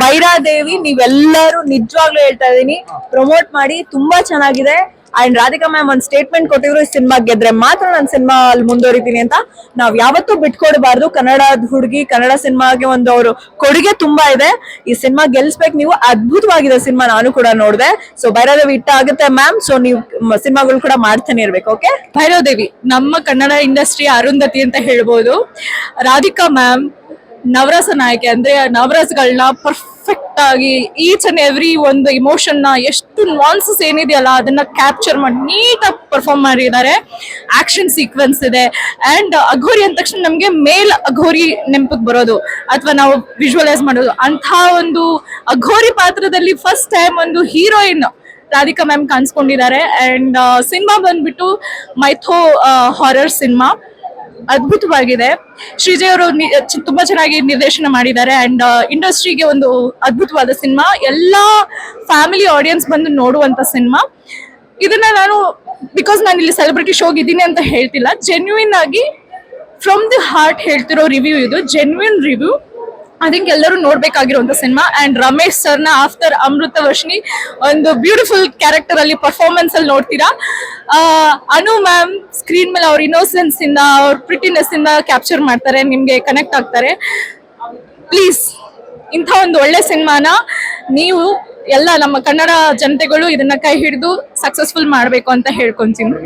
ಭೈರಾದೇವಿ ನೀವೆಲ್ಲರೂ ನಿಜವಾಗ್ಲೂ ಹೇಳ್ತಾ ಇದೀನಿ, ಪ್ರಮೋಟ್ ಮಾಡಿ, ತುಂಬಾ ಚೆನ್ನಾಗಿದೆ. ಅಂಡ್ ರಾಧಿಕಾ ಮ್ಯಾಮ್ ಒಂದ್ ಸ್ಟೇಟ್ಮೆಂಟ್ ಕೊಟ್ಟಿದ್ರು, ಈ ಸಿನಿಮಾ ಗೆದ್ರೆ ಮಾತ್ರ ನಾನು ಸಿನಿಮಾ ಅಲ್ಲಿ ಮುಂದುವರಿತೀನಿ ಅಂತ. ನಾವ್ ಯಾವತ್ತೂ ಬಿಟ್ಕೊಡ್ಬಾರ್ದು. ಕನ್ನಡದ ಹುಡುಗಿ, ಕನ್ನಡ ಸಿನಿಮಾಗೆ ಒಂದು ಅವರು ಕೊಡುಗೆ ತುಂಬಾ ಇದೆ. ಈ ಸಿನಿಮಾ ಗೆಲ್ಸ್ಬೇಕು ನೀವು. ಅದ್ಭುತವಾಗಿದೆ ಸಿನಿಮಾ, ನಾನು ಕೂಡ ನೋಡಿದೆ. ಸೊ ಭೈರಾದೇವಿ ಇಷ್ಟ ಆಗುತ್ತೆ ಮ್ಯಾಮ್. ಸೊ ನೀವು ಸಿನಿಮಾಗಳು ಕೂಡ ಮಾಡ್ತಾನೆ ಇರ್ಬೇಕು. ಓಕೆ, ಭೈರವದೇವಿ ನಮ್ಮ ಕನ್ನಡ ಇಂಡಸ್ಟ್ರಿ ಅರುಂಧತಿ ಅಂತ ಹೇಳ್ಬೋದು. ರಾಧಿಕಾ ಮ್ಯಾಮ್ ನವರಸ ನಾಯಕಿ, ಅಂದ್ರೆ ನವರಸಗಳನ್ನ ಪರ್ಫೆಕ್ಟ್ ಆಗಿ ಈಚ್ ಅಂಡ್ ಎವ್ರಿ ಒಂದು ಇಮೋಷನ್ ನ ಎಷ್ಟು ನಾನ್ಸಸ್ ಏನಿದೆಯಲ್ಲ ಅದನ್ನ ಕ್ಯಾಪ್ಚರ್ ಮಾಡಿ ನೀಟಾಗಿ ಪರ್ಫಾರ್ಮ್ ಮಾಡಿದ್ದಾರೆ. ಆಕ್ಷನ್ ಸೀಕ್ವೆನ್ಸ್ ಇದೆ. ಅಂಡ್ ಅಘೋರಿ ಅಂದ ತಕ್ಷಣ ನಮ್ಗೆ ಮೇಲ್ ಅಘೋರಿ ನೆನಪಿಗೆ ಬರೋದು ಅಥವಾ ನಾವು ವಿಜುವಲೈಸ್ ಮಾಡೋದು. ಅಂತ ಒಂದು ಅಘೋರಿ ಪಾತ್ರದಲ್ಲಿ ಫಸ್ಟ್ ಟೈಮ್ ಒಂದು ಹೀರೋಯಿನ್ ರಾಧಿಕಾ ಮ್ಯಾಮ್ ಕಾಣಿಸ್ಕೊಂಡಿದ್ದಾರೆ. ಅಂಡ್ ಸಿನಿಮಾ ಬಂದ್ಬಿಟ್ಟು ಮೈಥೋ ಹಾರರ್ ಸಿನಿಮಾ, ಅದ್ಭುತವಾಗಿದೆ. ಶ್ರೀಜಯ್ ಅವರು ತುಂಬಾ ಚೆನ್ನಾಗಿ ನಿರ್ದೇಶನ ಮಾಡಿದ್ದಾರೆ. ಅಂಡ್ ಇಂಡಸ್ಟ್ರಿಗೆ ಒಂದು ಅದ್ಭುತವಾದ ಸಿನಿಮಾ, ಎಲ್ಲಾ ಫ್ಯಾಮಿಲಿ ಆಡಿಯನ್ಸ್ ಬಂದು ನೋಡುವಂತ ಸಿನಿಮಾ. ಇದನ್ನ ನಾನು ಬಿಕಾಸ್ ನಾನು ಇಲ್ಲಿ ಸೆಲೆಬ್ರಿಟಿ ಶೋಗೆ ಇದ್ದೀನಿ ಅಂತ ಹೇಳ್ತಿಲ್ಲ, ಜೆನ್ಯೂನ್ ಆಗಿ ಫ್ರಮ್ ದಿ ಹಾರ್ಟ್ ಹೇಳ್ತಿರೋ ರಿವ್ಯೂ ಇದು, ಜೆನ್ಯೂನ್ ರಿವ್ಯೂ. ಐ ಥಿಂಕ್ ಎಲ್ಲರೂ ನೋಡ್ಬೇಕಾಗಿರುವಂತ ಸಿನಿಮಾ. ಅಂಡ್ ರಮೇಶ್ ಸರ್ನ ಆಫ್ಟರ್ ಅಮೃತ ವರ್ಷಿಣಿ ಒಂದು ಬ್ಯೂಟಿಫುಲ್ ಕ್ಯಾರೆಕ್ಟರ್ ಅಲ್ಲಿ ಪರ್ಫಾರ್ಮೆನ್ಸ್ ಅಲ್ಲಿ ನೋಡ್ತೀರಾ. ಅನು ಮ್ಯಾಮ್ ಸ್ಕ್ರೀನ್ ಮೇಲೆ ಅವ್ರ ಇನ್ನೋಸೆನ್ಸ್ ಇಂದ, ಅವ್ರ ಪ್ರಿಟಿನೆಸ್ ಇಂದ ಕ್ಯಾಪ್ಚರ್ ಮಾಡ್ತಾರೆ, ನಿಮ್ಗೆ ಕನೆಕ್ಟ್ ಆಗ್ತಾರೆ. ಪ್ಲೀಸ್ ಇಂಥ ಒಂದು ಒಳ್ಳೆ ಸಿನಿಮಾನ ನೀವು ಎಲ್ಲ ನಮ್ಮ ಕನ್ನಡ ಜನತೆಗಳು ಇದನ್ನ ಕೈ ಹಿಡಿದು ಸಕ್ಸಸ್ಫುಲ್ ಮಾಡ್ಬೇಕು ಅಂತ ಹೇಳ್ಕೊಂತೀನಿ.